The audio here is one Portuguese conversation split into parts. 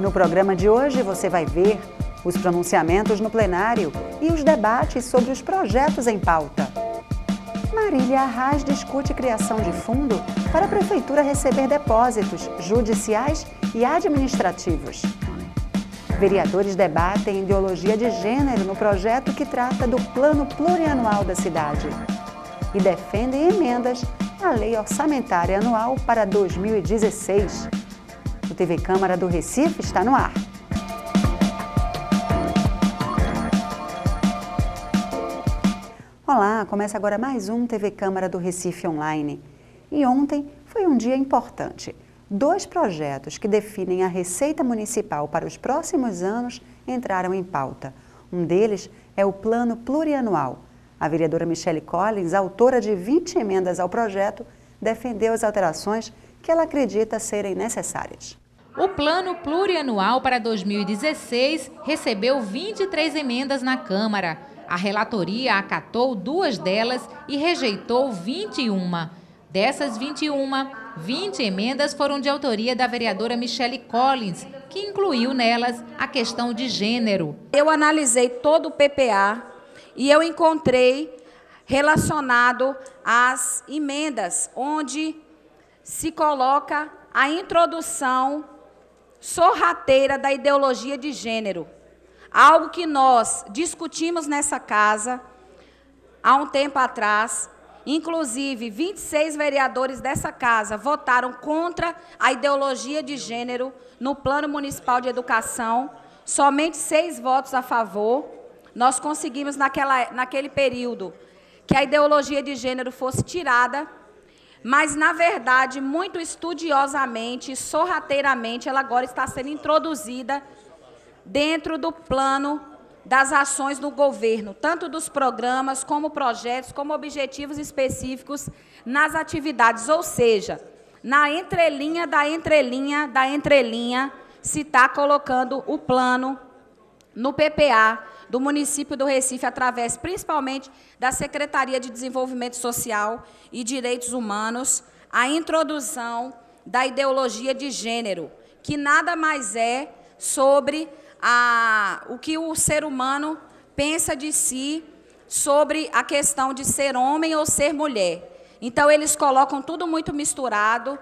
No programa de hoje você vai ver os pronunciamentos no plenário e os debates sobre os projetos em pauta. Marília Arraes discute criação de fundo para a Prefeitura receber depósitos judiciais e administrativos. Vereadores debatem ideologia de gênero no projeto que trata do Plano Plurianual da cidade e defendem emendas à Lei Orçamentária Anual para 2016. O TV Câmara do Recife está no ar. Olá, começa agora mais um TV Câmara do Recife Online. E ontem foi um dia importante. 2 projetos que definem a receita municipal para os próximos anos entraram em pauta. Um deles é o Plano Plurianual. A vereadora Michele Collins, autora de 20 emendas ao projeto, defendeu as alterações que ela acredita serem necessárias. O Plano Plurianual para 2016 recebeu 23 emendas na Câmara. A relatoria acatou 2 delas e rejeitou 21. Dessas 21, 20 emendas foram de autoria da vereadora Michele Collins, que incluiu nelas a questão de gênero. Eu analisei todo o PPA e eu encontrei relacionado às emendas, onde se coloca a introdução sorrateira da ideologia de gênero. Algo que nós discutimos nessa casa há um tempo atrás. Inclusive, 26 vereadores dessa casa votaram contra a ideologia de gênero no Plano Municipal de Educação. Somente 6 votos a favor. Nós conseguimos, naquele período, que a ideologia de gênero fosse tirada, mas, na verdade, muito estudiosamente, sorrateiramente, ela agora está sendo introduzida dentro do plano das ações do governo, tanto dos programas, como projetos, como objetivos específicos nas atividades. Ou seja, na entrelinha da entrelinha da entrelinha, se está colocando o plano no PPA do município do Recife, através principalmente da Secretaria de Desenvolvimento Social e Direitos Humanos, a introdução da ideologia de gênero, que nada mais é sobre o que o ser humano pensa de si sobre a questão de ser homem ou ser mulher. Então, eles colocam tudo muito misturado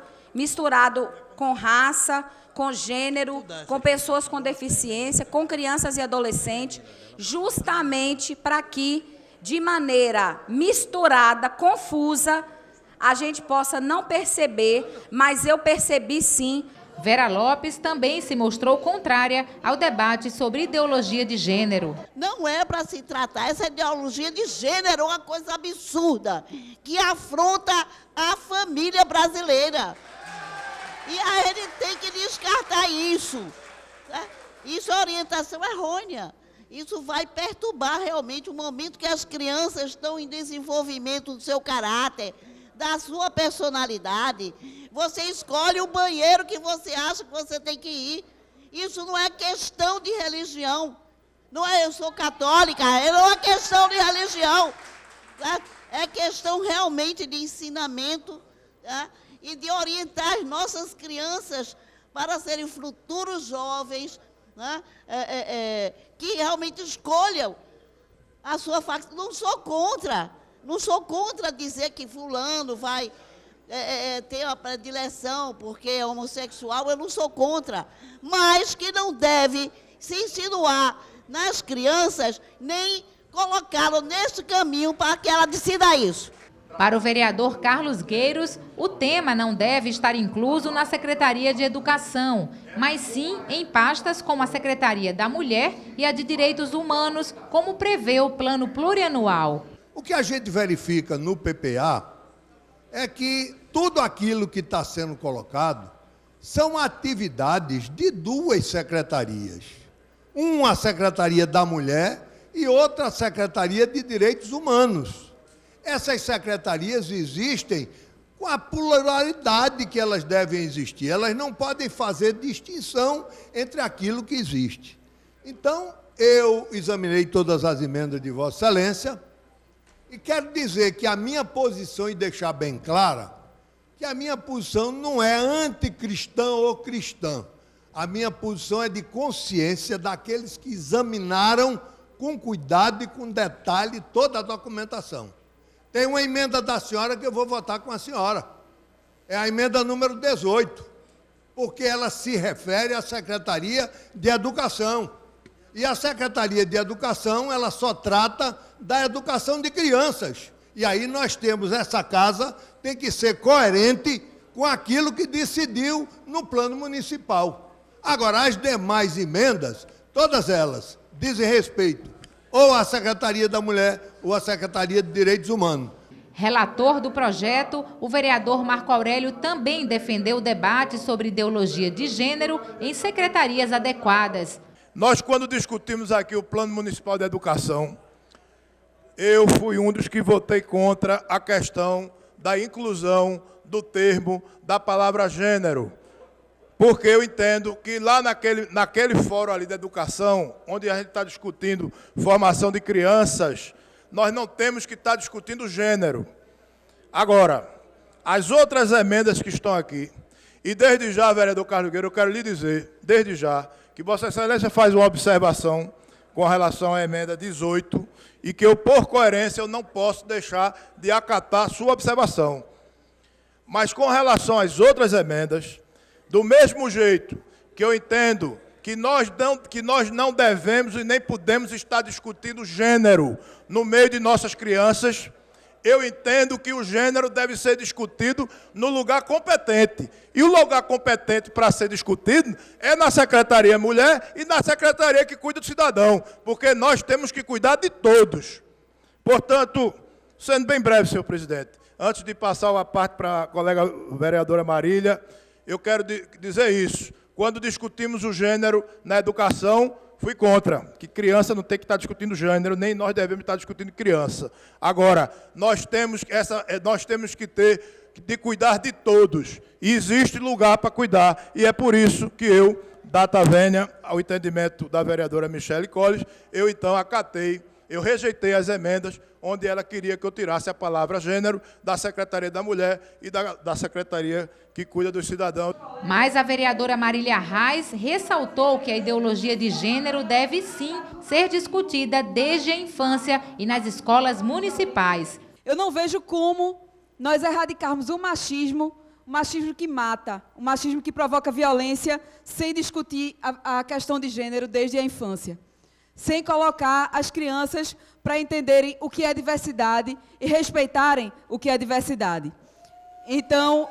com raça, com gênero, com pessoas com deficiência, com crianças e adolescentes, justamente para que, de maneira misturada, confusa, a gente possa não perceber, mas eu percebi sim. Vera Lopes também se mostrou contrária ao debate sobre ideologia de gênero. Não é para se tratar essa ideologia de gênero, uma coisa absurda, que afronta a família brasileira. E a gente tem que descartar isso. Né? Isso é orientação errônea. Isso vai perturbar realmente o momento que as crianças estão em desenvolvimento do seu caráter, da sua personalidade. Você escolhe o banheiro que você acha que você tem que ir. Isso não é questão de religião. Não é, eu sou católica, não é questão de religião. Tá? É questão realmente de ensinamento, tá? E de orientar as nossas crianças para serem futuros jovens, né? Que realmente escolham a sua facção. Não sou contra dizer que fulano vai ter uma predileção porque é homossexual, eu não sou contra, mas que não deve se insinuar nas crianças, nem colocá-lo nesse caminho para que ela decida isso. Para o vereador Carlos Gueiros, o tema não deve estar incluso na Secretaria de Educação, mas sim em pastas como a Secretaria da Mulher e a de Direitos Humanos, como prevê o Plano Plurianual. O que a gente verifica no PPA é que tudo aquilo que está sendo colocado são atividades de 2 secretarias. Uma Secretaria da Mulher e outra Secretaria de Direitos Humanos. Essas secretarias existem com a pluralidade que elas devem existir. Elas não podem fazer distinção entre aquilo que existe. Então, eu examinei todas as emendas de Vossa Excelência e quero dizer que a minha posição, e deixar bem clara, que a minha posição não é anticristã ou cristã. A minha posição é de consciência daqueles que examinaram com cuidado e com detalhe toda a documentação. Tem uma emenda da senhora que eu vou votar com a senhora. É a emenda número 18, porque ela se refere à Secretaria de Educação. E a Secretaria de Educação, ela só trata da educação de crianças. E aí nós temos, essa casa tem que ser coerente com aquilo que decidiu no plano municipal. Agora, as demais emendas, todas elas dizem respeito ou à Secretaria da Mulher ou à Secretaria de Direitos Humanos. Relator do projeto, o vereador Marco Aurélio também defendeu o debate sobre ideologia de gênero em secretarias adequadas. Nós, quando discutimos aqui o Plano Municipal de Educação, eu fui um dos que votei contra a questão da inclusão do termo da palavra gênero, porque eu entendo que lá naquele fórum ali da educação, onde a gente está discutindo formação de crianças, nós não temos que estar discutindo gênero. Agora, as outras emendas que estão aqui, e desde já, vereador Carlos Nogueira, eu quero lhe dizer, desde já, que Vossa Excelência faz uma observação com relação à emenda 18 e que eu, por coerência, eu não posso deixar de acatar sua observação. Mas com relação às outras emendas, do mesmo jeito que eu entendo que nós não devemos e nem podemos estar discutindo gênero no meio de nossas crianças, eu entendo que o gênero deve ser discutido no lugar competente. E o lugar competente para ser discutido é na Secretaria Mulher e na Secretaria que cuida do cidadão, porque nós temos que cuidar de todos. Portanto, sendo bem breve, senhor presidente, antes de passar a parte para a colega vereadora Marília, eu quero dizer isso. Quando discutimos o gênero na educação, fui contra, que criança não tem que estar discutindo gênero, nem nós devemos estar discutindo criança. Agora, nós temos que ter de cuidar de todos, e existe lugar para cuidar, e é por isso que eu, data vênia, ao entendimento da vereadora Michele Colles, eu então acatei, eu rejeitei as emendas, onde ela queria que eu tirasse a palavra gênero da Secretaria da Mulher e da Secretaria que cuida dos cidadãos. Mas a vereadora Marília Reis ressaltou que a ideologia de gênero deve sim ser discutida desde a infância e nas escolas municipais. Eu não vejo como nós erradicarmos o machismo que mata, o machismo que provoca violência, sem discutir a questão de gênero desde a infância. Sem colocar as crianças para entenderem o que é diversidade e respeitarem o que é diversidade. Então,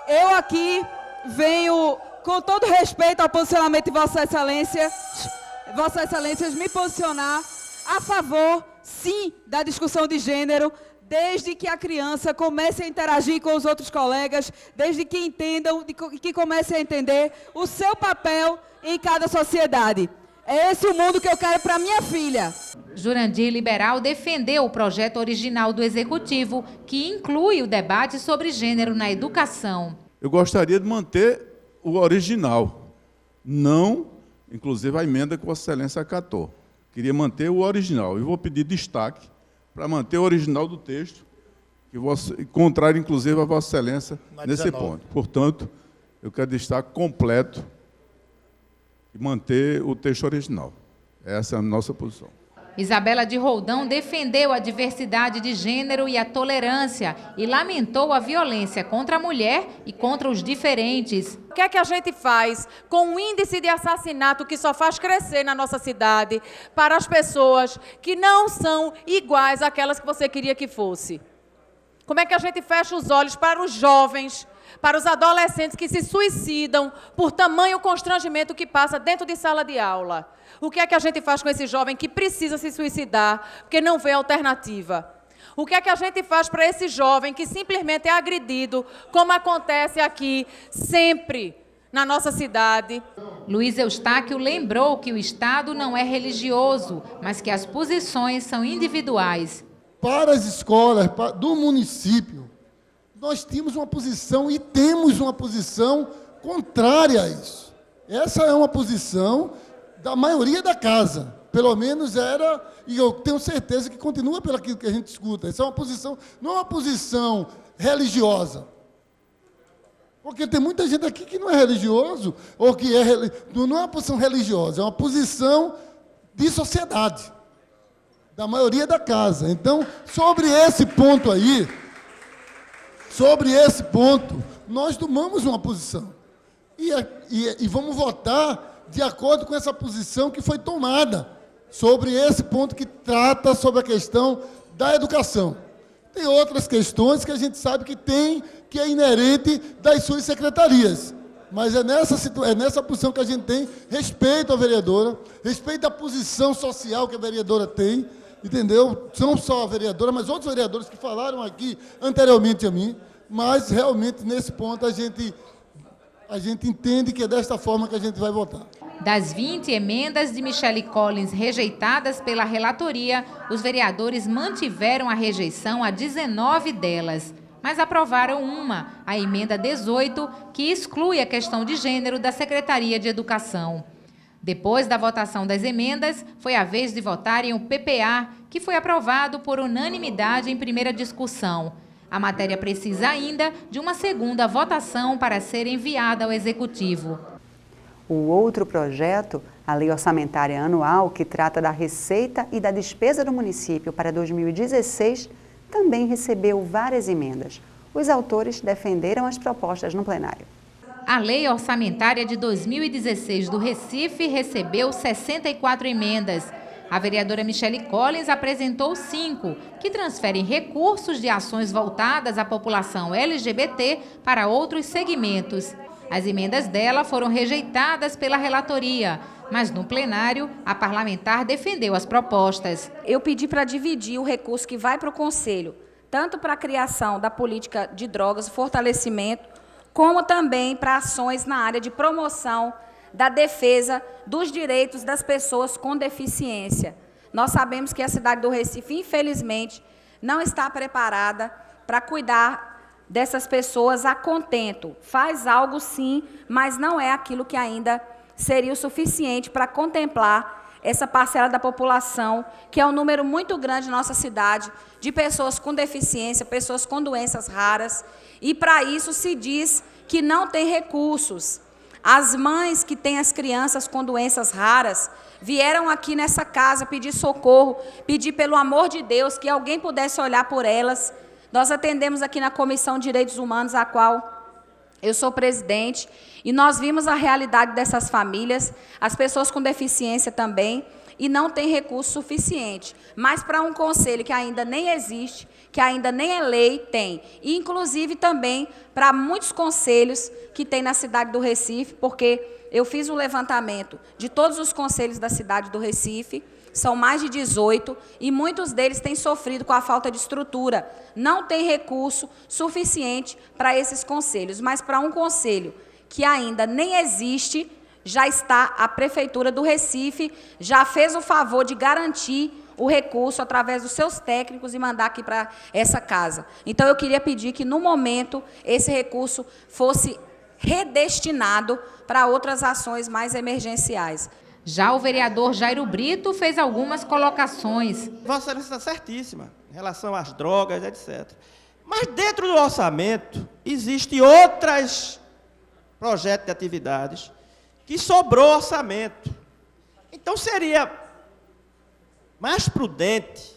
eu aqui venho, com todo respeito ao posicionamento de Vossa Excelência, Vossa Excelência, me posicionar a favor, sim, da discussão de gênero, desde que a criança comece a interagir com os outros colegas, desde que entendam, que comece a entender o seu papel em cada sociedade. É esse o mundo que eu quero para minha filha. Jurandir Liberal defendeu o projeto original do Executivo, que inclui o debate sobre gênero na educação. Eu gostaria de manter o original, não, inclusive, a emenda que Vossa Excelência acatou. Queria manter o original. E vou pedir destaque para manter o original do texto, contrário, inclusive, a Vossa Excelência nesse ponto. Portanto, eu quero destaque completo e manter o texto original. Essa é a nossa posição. Isabela de Roldão defendeu a diversidade de gênero e a tolerância e lamentou a violência contra a mulher e contra os diferentes. O que é que a gente faz com o índice de assassinato que só faz crescer na nossa cidade para as pessoas que não são iguais àquelas que você queria que fosse? Como é que a gente fecha os olhos para os jovens, para os adolescentes que se suicidam por tamanho constrangimento que passa dentro de sala de aula? O que é que a gente faz com esse jovem que precisa se suicidar porque não vê alternativa? O que é que a gente faz para esse jovem que simplesmente é agredido, como acontece aqui sempre na nossa cidade? Luiz Eustáquio lembrou que o Estado não é religioso, mas que as posições são individuais. Para as escolas do município, nós tínhamos uma posição e temos uma posição contrária a isso. Essa é uma posição da maioria da casa, pelo menos era, e eu tenho certeza que continua pelo que a gente escuta. Essa é uma posição, não é uma posição religiosa. Porque tem muita gente aqui que não é religioso, ou que não é uma posição religiosa, é uma posição de sociedade, da maioria da casa. Então, sobre esse ponto aí, nós tomamos uma posição. E vamos votar de acordo com essa posição que foi tomada sobre esse ponto que trata sobre a questão da educação. Tem outras questões que a gente sabe que é inerente das suas secretarias. Mas é nessa posição que a gente tem respeito à vereadora, respeito à posição social que a vereadora tem, entendeu? Não só a vereadora, mas outros vereadores que falaram aqui anteriormente a mim, mas realmente nesse ponto a gente entende que é desta forma que a gente vai votar. Das 20 emendas de Michele Collins rejeitadas pela relatoria, os vereadores mantiveram a rejeição a 19 delas, mas aprovaram uma, a emenda 18, que exclui a questão de gênero da Secretaria de Educação. Depois da votação das emendas, foi a vez de votarem o PPA, que foi aprovado por unanimidade em primeira discussão. A matéria precisa ainda de uma segunda votação para ser enviada ao Executivo. O outro projeto, a Lei Orçamentária Anual, que trata da receita e da despesa do município para 2016, também recebeu várias emendas. Os autores defenderam as propostas no plenário. A Lei Orçamentária de 2016 do Recife recebeu 64 emendas. A vereadora Michele Collins apresentou 5, que transferem recursos de ações voltadas à população LGBT para outros segmentos. As emendas dela foram rejeitadas pela relatoria, mas no plenário, a parlamentar defendeu as propostas. Eu pedi para dividir o recurso que vai para o Conselho, tanto para a criação da política de drogas, fortalecimento, como também para ações na área de promoção da defesa dos direitos das pessoas com deficiência. Nós sabemos que a cidade do Recife, infelizmente, não está preparada para cuidar dessas pessoas a contento. Faz algo sim, mas não é aquilo que ainda seria o suficiente para contemplar essa parcela da população, que é um número muito grande na nossa cidade, de pessoas com deficiência, pessoas com doenças raras, e para isso se diz que não tem recursos. As mães que têm as crianças com doenças raras vieram aqui nessa casa pedir socorro, pedir pelo amor de Deus que alguém pudesse olhar por elas. Nós atendemos aqui na Comissão de Direitos Humanos, a qual eu sou presidente, e nós vimos a realidade dessas famílias, as pessoas com deficiência também, e não tem recurso suficiente. Mas para um conselho que ainda nem existe, que ainda nem é lei, tem. E, inclusive, também para muitos conselhos que tem na cidade do Recife, porque eu fiz um levantamento de todos os conselhos da cidade do Recife, são mais de 18, e muitos deles têm sofrido com a falta de estrutura. Não tem recurso suficiente para esses conselhos, mas para um conselho que ainda nem existe, já está a Prefeitura do Recife, já fez o favor de garantir o recurso através dos seus técnicos e mandar aqui para essa casa. Então, eu queria pedir que, no momento, esse recurso fosse redestinado para outras ações mais emergenciais. Já o vereador Jairo Brito fez algumas colocações. Vossa Excelência está certíssima em relação às drogas, etc. Mas dentro do orçamento existem outros projetos de atividades que sobrou orçamento. Então seria mais prudente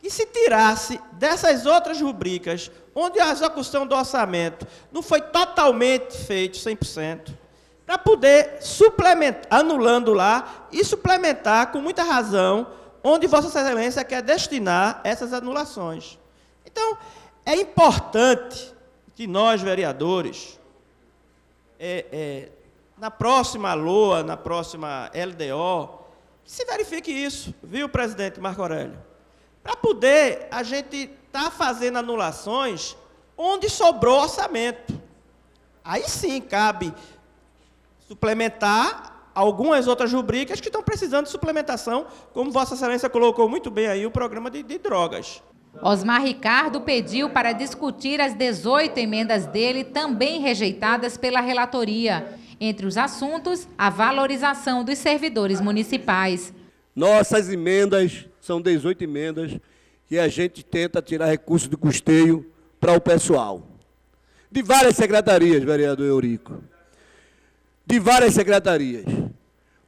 que se tirasse dessas outras rubricas, onde a execução do orçamento não foi totalmente feita 100%, para poder suplementar, anulando lá e suplementar com muita razão, onde Vossa Excelência quer destinar essas anulações. Então, é importante que nós, vereadores, na próxima LOA, na próxima LDO, se verifique isso, viu, presidente Marco Aurélio? Para poder a gente estar fazendo anulações onde sobrou orçamento. Aí sim cabe suplementar algumas outras rubricas que estão precisando de suplementação, como Vossa Excelência colocou muito bem aí o programa de drogas. Osmar Ricardo pediu para discutir as 18 emendas dele, também rejeitadas pela relatoria. Entre os assuntos, a valorização dos servidores municipais. Nossas emendas são 18 emendas que a gente tenta tirar recursos de custeio para o pessoal. de várias secretarias, vereador Eurico, de várias secretarias,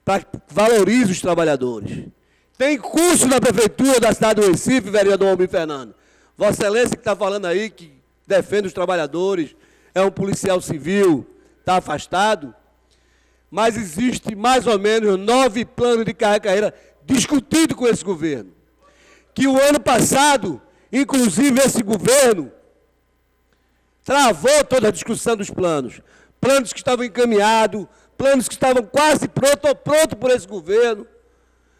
para que valorize os trabalhadores. Tem curso na prefeitura da cidade do Recife, vereador Almir Fernando. Vossa Excelência que está falando aí, que defende os trabalhadores, é um policial civil, está afastado, mas existe mais ou menos 9 planos de carreira discutidos com esse governo. Que o ano passado, inclusive esse governo, travou toda a discussão dos planos. Planos que estavam encaminhados, planos que estavam quase prontos por esse governo.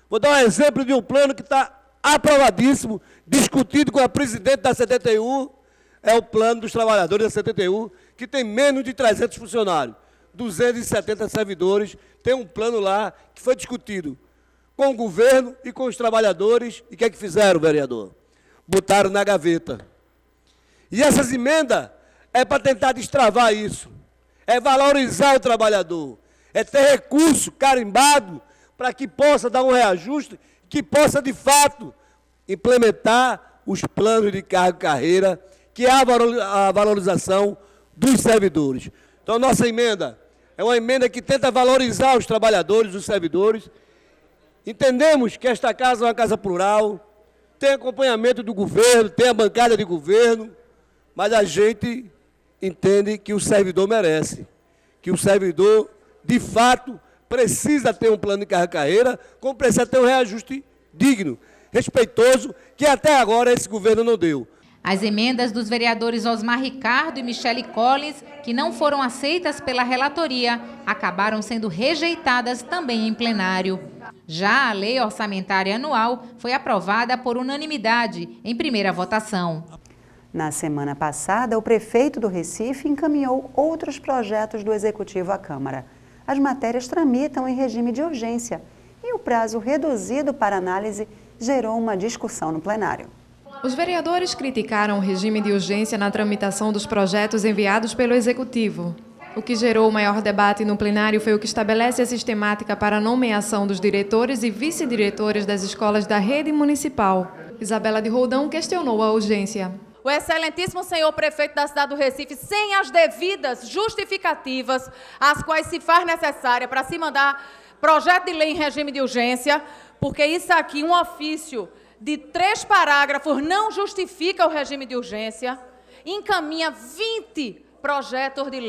Vou dar um exemplo de um plano que está aprovadíssimo, discutido com a presidente da 71, é o plano dos trabalhadores da 71, que tem menos de 300 funcionários, 270 servidores, tem um plano lá que foi discutido com o governo e com os trabalhadores, e o que é que fizeram, vereador? Botaram na gaveta. E essas emendas é para tentar destravar isso, é valorizar o trabalhador, é ter recurso carimbado para que possa dar um reajuste, que possa, de fato, implementar os planos de cargo e carreira, que é a valorização dos servidores. Então, nossa emenda é uma emenda que tenta valorizar os trabalhadores, os servidores. Entendemos que esta casa é uma casa plural, tem acompanhamento do governo, tem a bancada de governo, mas a gente entende que o servidor merece, que o servidor, de fato, precisa ter um plano de carreira, como precisa ter um reajuste digno, respeitoso, que até agora esse governo não deu. As emendas dos vereadores Osmar Ricardo e Michele Collins, que não foram aceitas pela relatoria, acabaram sendo rejeitadas também em plenário. Já a lei orçamentária anual foi aprovada por unanimidade em primeira votação. Na semana passada, o prefeito do Recife encaminhou outros projetos do Executivo à Câmara. As matérias tramitam em regime de urgência e o prazo reduzido para análise gerou uma discussão no plenário. Os vereadores criticaram o regime de urgência na tramitação dos projetos enviados pelo Executivo. O que gerou o maior debate no plenário foi o que estabelece a sistemática para a nomeação dos diretores e vice-diretores das escolas da rede municipal. Isabela de Roldão questionou a urgência. O excelentíssimo senhor prefeito da cidade do Recife, sem as devidas justificativas, as quais se faz necessária para se mandar projeto de lei em regime de urgência, porque isso aqui, um ofício de 3 parágrafos, não justifica o regime de urgência, encaminha 20 projetos de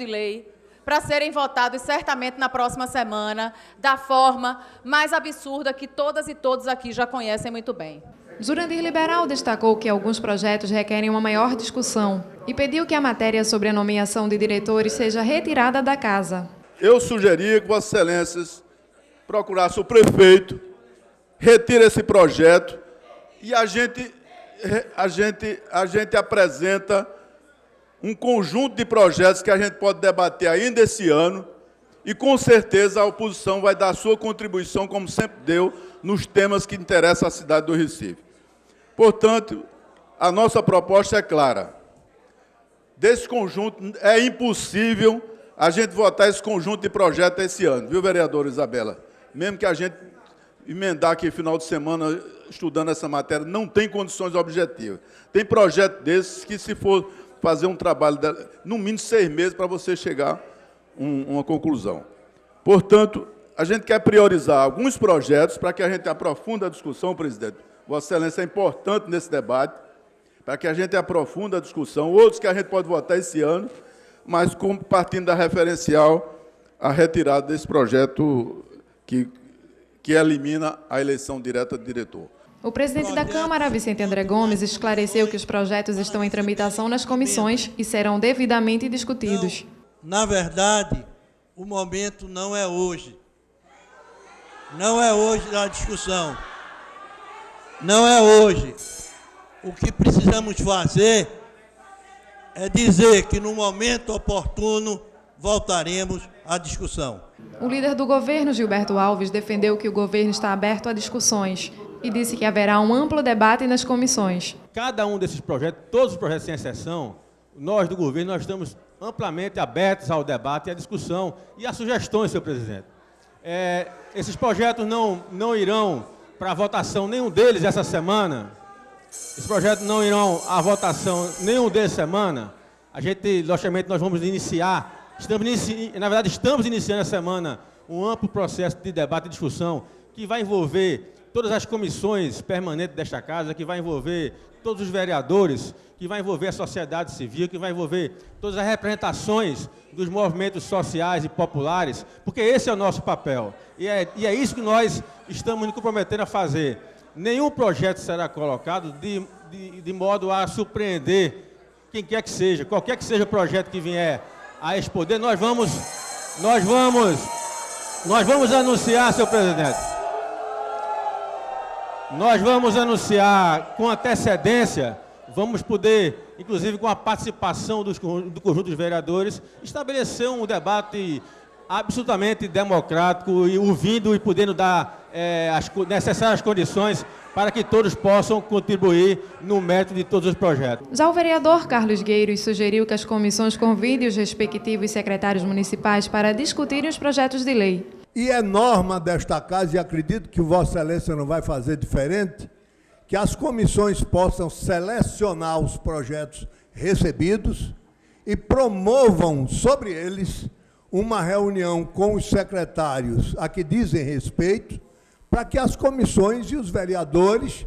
lei, para serem votados certamente na próxima semana, da forma mais absurda que todas e todos aqui já conhecem muito bem. Jurandir Liberal destacou que alguns projetos requerem uma maior discussão e pediu que a matéria sobre a nomeação de diretores seja retirada da casa. Eu sugeria que Vossa Excelências procurasse o prefeito, retire esse projeto e a gente apresenta um conjunto de projetos que a gente pode debater ainda esse ano e, com certeza, a oposição vai dar a sua contribuição, como sempre deu, nos temas que interessam à cidade do Recife. Portanto, a nossa proposta é clara. Desse conjunto, é impossível a gente votar esse conjunto de projetos esse ano, viu, vereadora Isabela? Mesmo que a gente emendar aqui final de semana estudando essa matéria, não tem condições objetivas. Tem projeto desses que, se for fazer um trabalho, no mínimo 6 meses, para você chegar a uma conclusão. Portanto, a gente quer priorizar alguns projetos para que a gente aprofunde a discussão, presidente. Vossa Excelência é importante nesse debate, para que a gente aprofunde a discussão, outros que a gente pode votar esse ano, mas partindo da referencial, a retirada desse projeto que elimina a eleição direta do diretor. O presidente da Câmara, Vicente André Gomes, esclareceu que os projetos estão em tramitação nas comissões e serão devidamente discutidos. Na verdade, o momento não é hoje. Não é hoje a discussão. Não é hoje. O que precisamos fazer é dizer que, no momento oportuno, voltaremos à discussão. O líder do governo, Gilberto Alves, defendeu que o governo está aberto a discussões e disse que haverá um amplo debate nas comissões. Cada um desses projetos, todos os projetos sem exceção, nós do governo, nós estamos amplamente abertos ao debate e à discussão e a sugestões, senhor presidente. Esses projetos não irão para votação, nenhum deles essa semana, Esse projeto não irão à votação nenhum deles semana. A gente, logicamente, nós vamos iniciar, na verdade, estamos iniciando essa semana um amplo processo de debate e discussão que vai envolver todas as comissões permanentes desta casa, que vai envolver todos os vereadores, que vai envolver a sociedade civil, que vai envolver todas as representações dos movimentos sociais e populares, porque esse é o nosso papel. E é isso que nós estamos nos comprometendo a fazer. Nenhum projeto será colocado de modo a surpreender quem quer que seja, qualquer que seja o projeto que vier a esse poder, nós vamos anunciar, senhor presidente. Nós vamos anunciar com antecedência, vamos poder, inclusive com a participação do conjunto dos vereadores, estabelecer um debate absolutamente democrático e ouvindo e podendo dar as necessárias condições para que todos possam contribuir no mérito de todos os projetos. Já o vereador Carlos Gueiros sugeriu que as comissões convidem os respectivos secretários municipais para discutirem os projetos de lei. E é norma desta casa, e acredito que Vossa Excelência não vai fazer diferente, que as comissões possam selecionar os projetos recebidos e promovam sobre eles uma reunião com os secretários a que dizem respeito, para que as comissões e os vereadores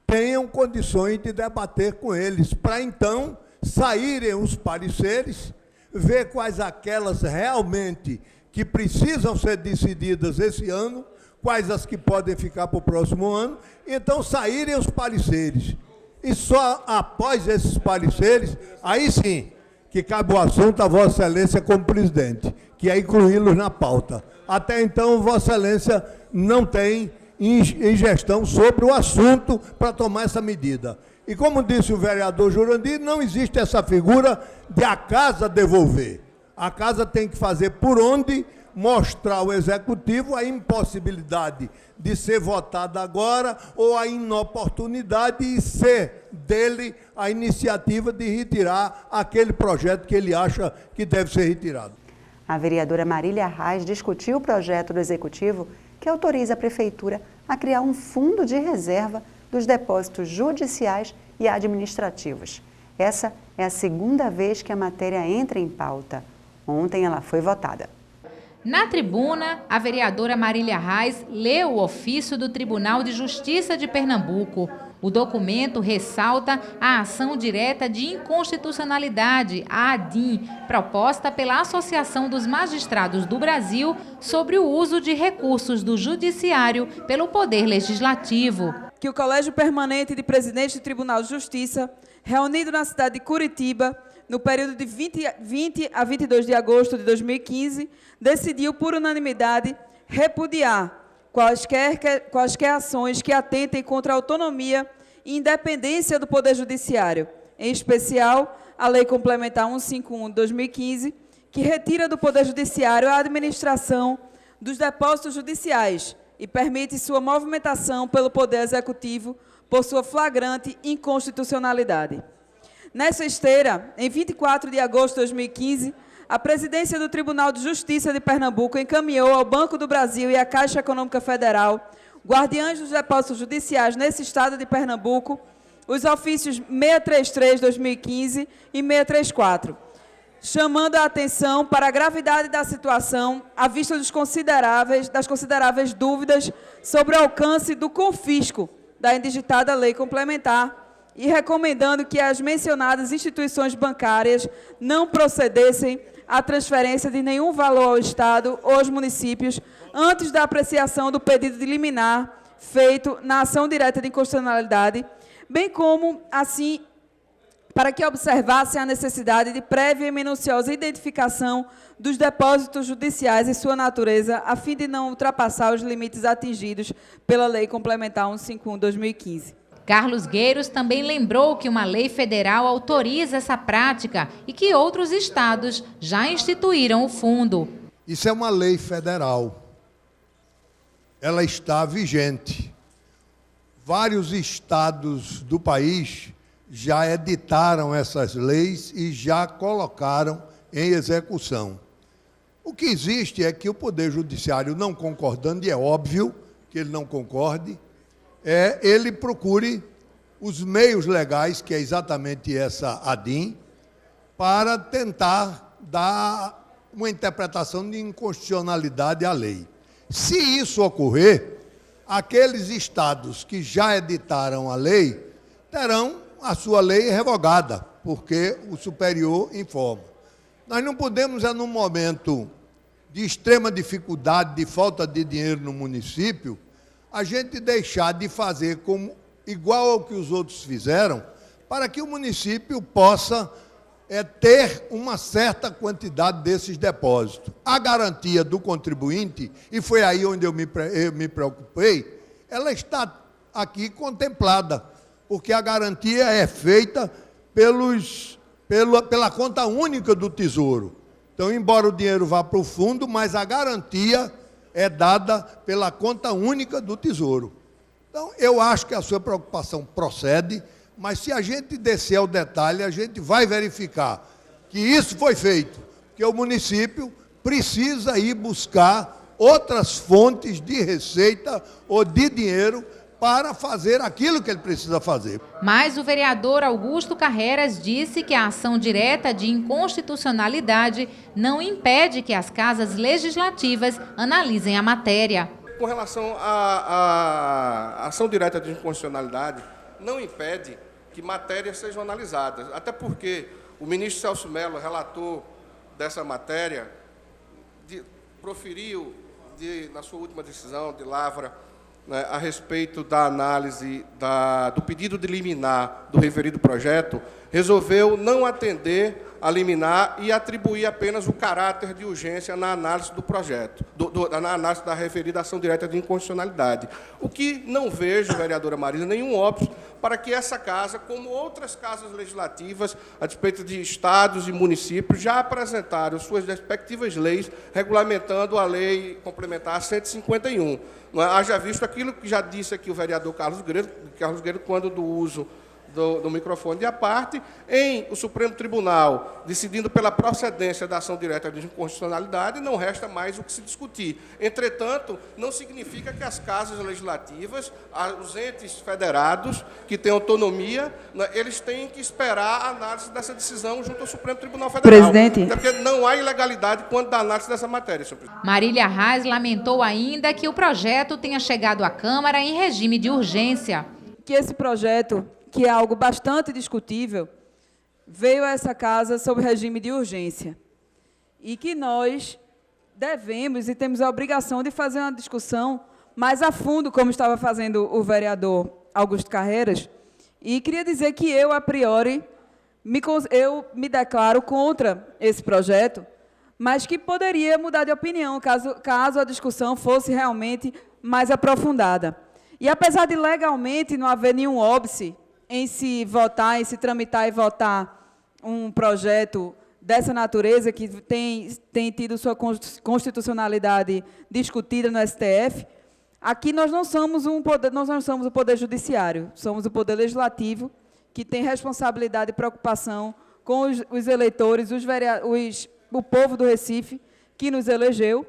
tenham condições de debater com eles, para então saírem os pareceres, ver quais aquelas realmente que precisam ser decididas esse ano, quais as que podem ficar para o próximo ano, então saírem os pareceres. E só após esses pareceres, aí sim, que cabe o assunto a Vossa Excelência como presidente, que é incluí-los na pauta. Até então, Vossa Excelência não tem ingestão sobre o assunto para tomar essa medida. E como disse o vereador Jurandir, não existe essa figura de a casa devolver. A casa tem que fazer por onde mostrar ao Executivo a impossibilidade de ser votada agora ou a inoportunidade e ser dele a iniciativa de retirar aquele projeto que ele acha que deve ser retirado. A vereadora Marília Arraes discutiu o projeto do Executivo que autoriza a Prefeitura a criar um fundo de reserva dos depósitos judiciais e administrativos. Essa é a segunda vez que a matéria entra em pauta. Ontem ela foi votada. Na tribuna, a vereadora Marília Arraes leu o ofício do Tribunal de Justiça de Pernambuco. O documento ressalta a ação direta de inconstitucionalidade, a ADIM, proposta pela Associação dos Magistrados do Brasil sobre o uso de recursos do Judiciário pelo Poder Legislativo. Que o Colégio Permanente de Presidentes do Tribunal de Justiça, reunido na cidade de Curitiba, no período de 20 a 22 de agosto de 2015, decidiu por unanimidade repudiar quaisquer ações que atentem contra a autonomia e independência do Poder Judiciário, em especial a Lei Complementar 151 de 2015, que retira do Poder Judiciário a administração dos depósitos judiciais e permite sua movimentação pelo Poder Executivo por sua flagrante inconstitucionalidade. Nessa esteira, em 24 de agosto de 2015, a presidência do Tribunal de Justiça de Pernambuco encaminhou ao Banco do Brasil e à Caixa Econômica Federal, guardiães dos depósitos judiciais nesse estado de Pernambuco, os ofícios 633/2015 e 634, chamando a atenção para a gravidade da situação à vista das consideráveis dúvidas sobre o alcance do confisco da indigitada lei complementar e recomendando que as mencionadas instituições bancárias não procedessem à transferência de nenhum valor ao Estado ou aos municípios antes da apreciação do pedido de liminar feito na ação direta de inconstitucionalidade, bem como, assim, para que observassem a necessidade de prévia e minuciosa identificação dos depósitos judiciais e sua natureza, a fim de não ultrapassar os limites atingidos pela Lei Complementar 151/2015. Carlos Gueiros também lembrou que uma lei federal autoriza essa prática e que outros estados já instituíram o fundo. Isso é uma lei federal. Ela está vigente. Vários estados do país já editaram essas leis e já colocaram em execução. O que existe é que o Poder Judiciário, não concordando, e é óbvio que ele não concorde, ele procure os meios legais, que é exatamente essa ADIM, para tentar dar uma interpretação de inconstitucionalidade à lei. Se isso ocorrer, aqueles estados que já editaram a lei terão a sua lei revogada, porque o superior informa. Nós não podemos, num momento de extrema dificuldade, de falta de dinheiro no município, a gente deixar de fazer como, igual ao que os outros fizeram, para que o município possa ter uma certa quantidade desses depósitos. A garantia do contribuinte, e foi aí onde eu me preocupei, ela está aqui contemplada, porque a garantia é feita pela conta única do Tesouro. Então, embora o dinheiro vá para o fundo, mas a garantia é dada pela conta única do Tesouro. Então, eu acho que a sua preocupação procede, mas se a gente descer ao detalhe, a gente vai verificar que isso foi feito, que o município precisa ir buscar outras fontes de receita ou de dinheiro para fazer aquilo que ele precisa fazer. Mas o vereador Augusto Carreiras disse que a ação direta de inconstitucionalidade não impede que as casas legislativas analisem a matéria. Com relação à ação direta de inconstitucionalidade, não impede que matérias sejam analisadas, até porque o ministro Celso Mello, relator dessa matéria, proferiu, na sua última decisão de lavra, né, a respeito da análise do pedido de liminar do referido projeto, resolveu não atender a liminar e atribuir apenas o caráter de urgência na análise do projeto, na análise da referida ação direta de inconstitucionalidade. O que não vejo, vereadora Marisa, nenhum óbvio para que essa casa, como outras casas legislativas, a despeito de estados e municípios, já apresentaram suas respectivas leis regulamentando a lei complementar 151. Haja visto aquilo que já disse aqui o vereador Carlos Guerreiro, quando do uso do microfone de aparte, em o Supremo Tribunal, decidindo pela procedência da ação direta de inconstitucionalidade, não resta mais o que se discutir. Entretanto, não significa que as casas legislativas, os entes federados, que têm autonomia, eles têm que esperar a análise dessa decisão junto ao Supremo Tribunal Federal. Presidente. Até porque não há ilegalidade quanto da análise dessa matéria, senhor presidente. Marília Reis lamentou ainda que o projeto tenha chegado à Câmara em regime de urgência. Que esse projeto, que é algo bastante discutível, veio a essa casa sob regime de urgência. E que nós devemos e temos a obrigação de fazer uma discussão mais a fundo, como estava fazendo o vereador Augusto Carreiras. E queria dizer que eu, a priori, me declaro contra esse projeto, mas que poderia mudar de opinião, caso a discussão fosse realmente mais aprofundada. E apesar de legalmente não haver nenhum óbice em se votar, em se tramitar e votar um projeto dessa natureza, que tem tido sua constitucionalidade discutida no STF, aqui nós não somos o Poder Judiciário, somos o Poder Legislativo, que tem responsabilidade e preocupação com os eleitores, o povo do Recife, que nos elegeu,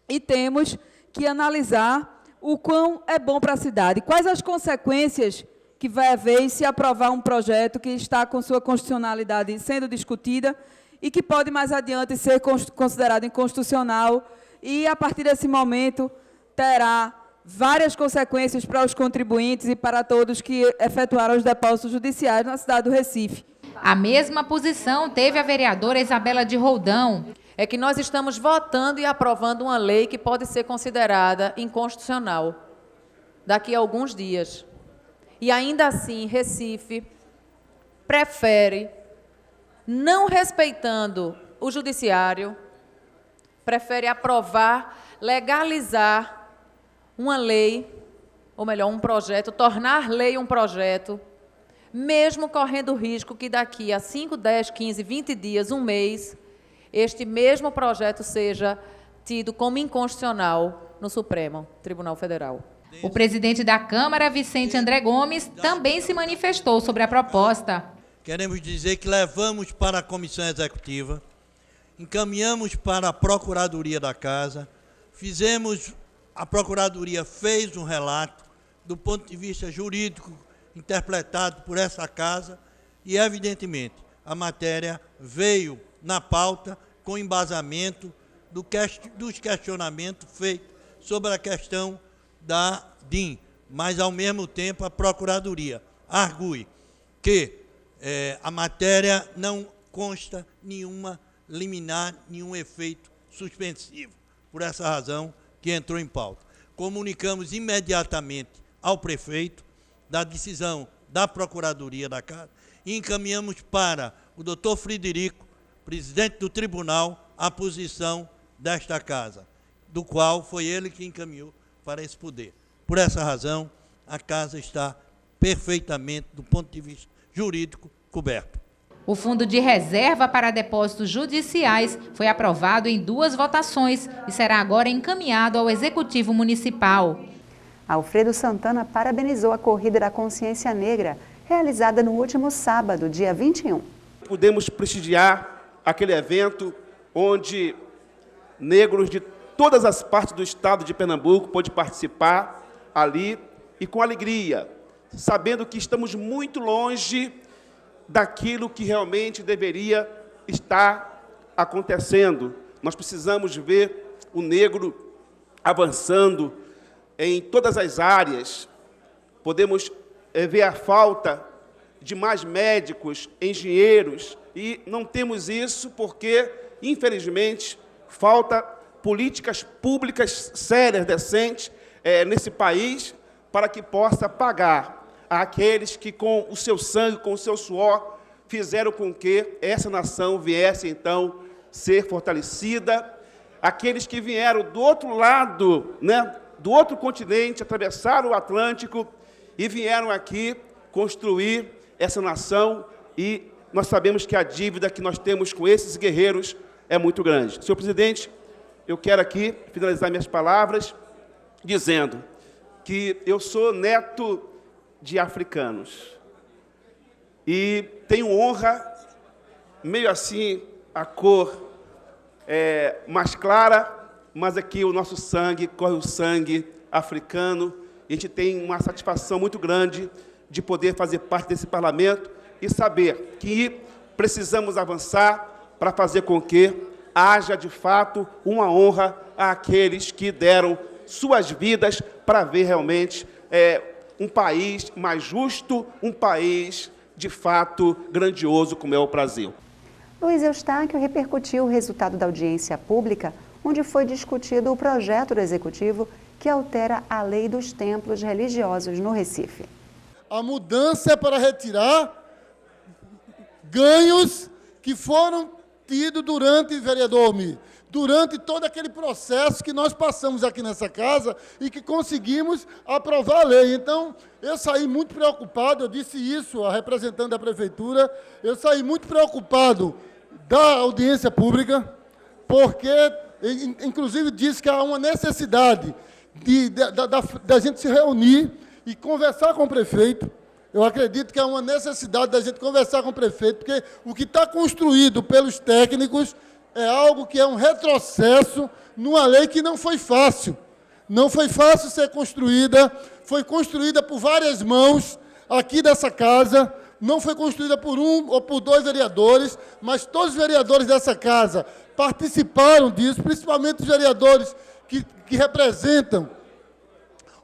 e temos que analisar o quão é bom para a cidade, quais as consequências que vai haver se aprovar um projeto que está com sua constitucionalidade sendo discutida e que pode, mais adiante, ser considerado inconstitucional e, a partir desse momento, terá várias consequências para os contribuintes e para todos que efetuaram os depósitos judiciais na cidade do Recife. A mesma posição teve a vereadora Isabela de Roldão. É que nós estamos votando e aprovando uma lei que pode ser considerada inconstitucional daqui a alguns dias. E ainda assim, Recife prefere, não respeitando o judiciário, prefere aprovar, legalizar uma lei, ou melhor, um projeto, tornar lei um projeto, mesmo correndo o risco que daqui a 5, 10, 15, 20 dias, um mês, este mesmo projeto seja tido como inconstitucional no Supremo Tribunal Federal. O presidente da Câmara, Vicente André Gomes, também se manifestou sobre a proposta. Queremos dizer que levamos para a Comissão Executiva, encaminhamos para a Procuradoria da Casa, a Procuradoria fez um relato do ponto de vista jurídico, interpretado por essa casa e, evidentemente, a matéria veio na pauta com embasamento dos questionamentos feitos sobre a questão da DIN, mas, ao mesmo tempo, a Procuradoria argue que a matéria não consta nenhuma liminar, nenhum efeito suspensivo. Por essa razão que entrou em pauta. Comunicamos imediatamente ao prefeito da decisão da Procuradoria da Casa e encaminhamos para o doutor Frederico, presidente do tribunal, a posição desta Casa, do qual foi ele que encaminhou para esse poder. Por essa razão, a Casa está perfeitamente, do ponto de vista jurídico, coberto. O Fundo de Reserva para Depósitos Judiciais foi aprovado em 2 votações e será agora encaminhado ao Executivo Municipal. Alfredo Santana parabenizou a Corrida da Consciência Negra, realizada no último sábado, dia 21. Pudemos prestigiar aquele evento onde negros de todas as partes do estado de Pernambuco pôde participar ali e com alegria, sabendo que estamos muito longe daquilo que realmente deveria estar acontecendo. Nós precisamos ver o negro avançando em todas as áreas. Podemos ver a falta de mais médicos, engenheiros, e não temos isso porque, infelizmente, falta políticas públicas sérias, decentes, nesse país, para que possa pagar àqueles que, com o seu sangue, com o seu suor, fizeram com que essa nação viesse, então, ser fortalecida. Aqueles que vieram do outro lado, do outro continente, atravessaram o Atlântico e vieram aqui construir essa nação, e nós sabemos que a dívida que nós temos com esses guerreiros é muito grande. Senhor presidente, eu quero aqui finalizar minhas palavras dizendo que eu sou neto de africanos e tenho honra, meio assim, a cor mais clara, mas aqui o nosso sangue, corre o sangue africano, e a gente tem uma satisfação muito grande de poder fazer parte desse parlamento e saber que precisamos avançar para fazer com que haja, de fato, uma honra àqueles que deram suas vidas para ver realmente um país mais justo, um país, de fato, grandioso como é o Brasil. Luiz Eustáquio repercutiu o resultado da audiência pública, onde foi discutido o projeto do Executivo que altera a lei dos templos religiosos no Recife. A mudança é para retirar ganhos que foram tidos durante, vereador Almir, durante todo aquele processo que nós passamos aqui nessa casa e que conseguimos aprovar a lei. Então, eu saí muito preocupado, eu disse isso à representante da Prefeitura, eu saí muito preocupado da audiência pública, porque, inclusive, disse que há uma necessidade da gente se reunir e conversar com o prefeito. Eu acredito que há uma necessidade da gente conversar com o prefeito, porque o que está construído pelos técnicos é algo que é um retrocesso numa lei que não foi fácil. Não foi fácil ser construída, foi construída por várias mãos aqui dessa casa, não foi construída por um ou por 2 vereadores, mas todos os vereadores dessa casa participaram disso, principalmente os vereadores que representam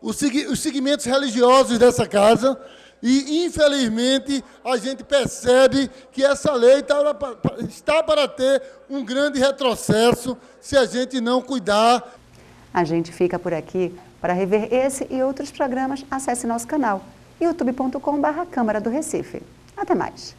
os segmentos religiosos dessa casa, e, infelizmente, a gente percebe que essa lei está para ter um grande retrocesso se a gente não cuidar. A gente fica por aqui. Para rever esse e outros programas, acesse nosso canal youtube.com/Câmara do Recife. Até mais!